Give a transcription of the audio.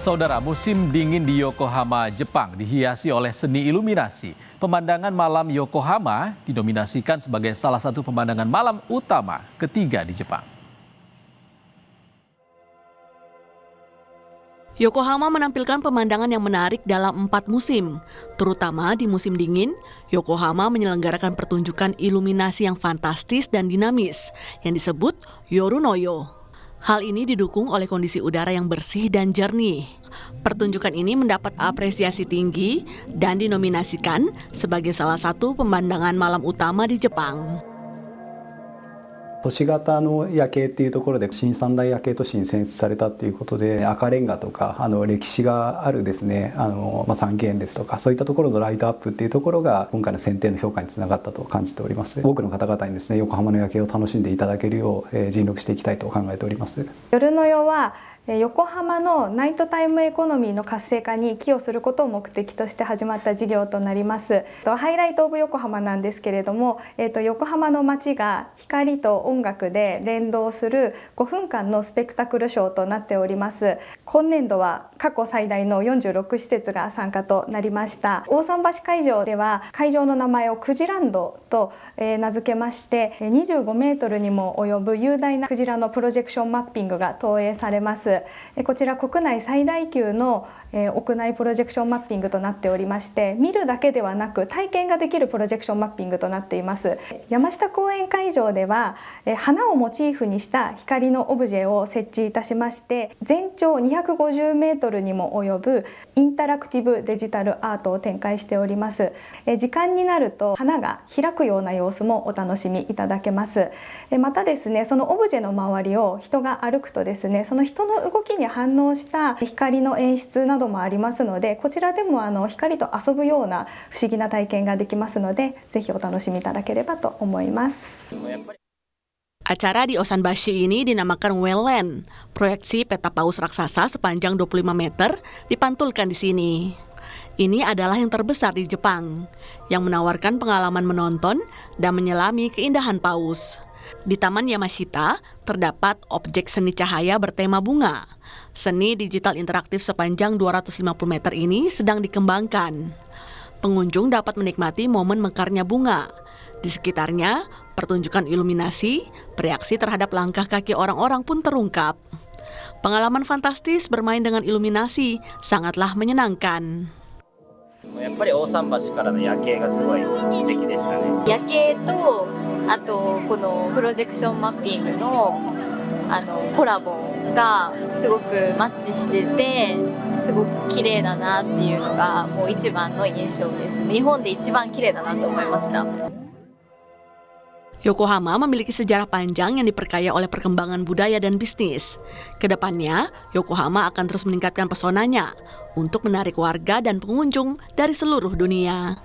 Saudara, musim dingin di Yokohama, Jepang dihiasi oleh seni iluminasi. Pemandangan malam Yokohama didominasikan sebagai salah satu pemandangan malam utama ketiga di Jepang. Yokohama menampilkan pemandangan yang menarik dalam 4 musim. Terutama di musim dingin, Yokohama menyelenggarakan pertunjukan iluminasi yang fantastis dan dinamis yang disebut Yorunoyo. Hal ini didukung oleh kondisi udara yang bersih dan jernih. Pertunjukan ini mendapat apresiasi tinggi dan dinominasikan sebagai salah satu pemandangan malam utama di Jepang. 都市型の夜景っていうところで新三大夜景都市に選出されたということで、赤レンガとか歴史があるですね、三軒ですとかそういったところのライトアップっていうところが今回の選定の評価につながったと感じております。多くの方々にですね、横浜の夜景を楽しんでいただけるよう尽力していきたいと考えております。夜の夜は横浜のナイトタイムエコノミーの活性化に寄与することを目的として始まった事業となります。ハイライトオブ横浜なんですけれども、横浜の街が光と音楽で連動する5分間のスペクタクルショーとなっております。今年度は過去最大の46施設が参加となりました。大桟橋会場では会場の名前をクジランドと名付けまして、25メートルにも及ぶ雄大なクジラのプロジェクションマッピングが投影されます。こちら国内最大級の屋内プロジェクションマッピングとなっておりまして、見るだけではなく体験ができるプロジェクションマッピングとなっています。山下公園会場では花をモチーフにした光のオブジェを設置いたしまして、全長250メートルにも及ぶインタラクティブデジタルアートを展開しております。時間になると花が開くような様子もお楽しみいただけます。またですね、そのオブジェの周りを人が歩くとですね、その人の動きに反応した光の演出などもありますので、こちらでも光と遊ぶような不思議な体験ができますので、ぜひお楽しみいただければと思います。Acara di Osanbashi ini dinamakan Wellland. Proyeksi peta paus raksasa sepanjang 25 meter dipantulkan di sini. Ini adalah yang terbesar di Jepang, yang menawarkan pengalaman menonton dan menyelami keindahan paus. Di Taman Yamashita terdapat objek seni cahaya bertema bunga. Seni digital interaktif sepanjang 250 meter ini sedang dikembangkan. Pengunjung dapat menikmati momen mekarnya bunga. Di sekitarnya, pertunjukan iluminasi, bereaksi terhadap langkah kaki orang-orang pun terungkap. Pengalaman fantastis bermain dengan iluminasi sangatlah menyenangkan. やっぱり大桟橋からの夜景がすごい素敵でしたね。夜景とあとこのプロジェクションマッピングのコラボがすごくマッチしてて、すごく綺麗だなっていうのがもう一番の印象です。日本で一番綺麗だなと思いました。Yokohama memiliki sejarah panjang yang diperkaya oleh perkembangan budaya dan bisnis. Kedepannya, Yokohama akan terus meningkatkan pesonanya untuk menarik warga dan pengunjung dari seluruh dunia.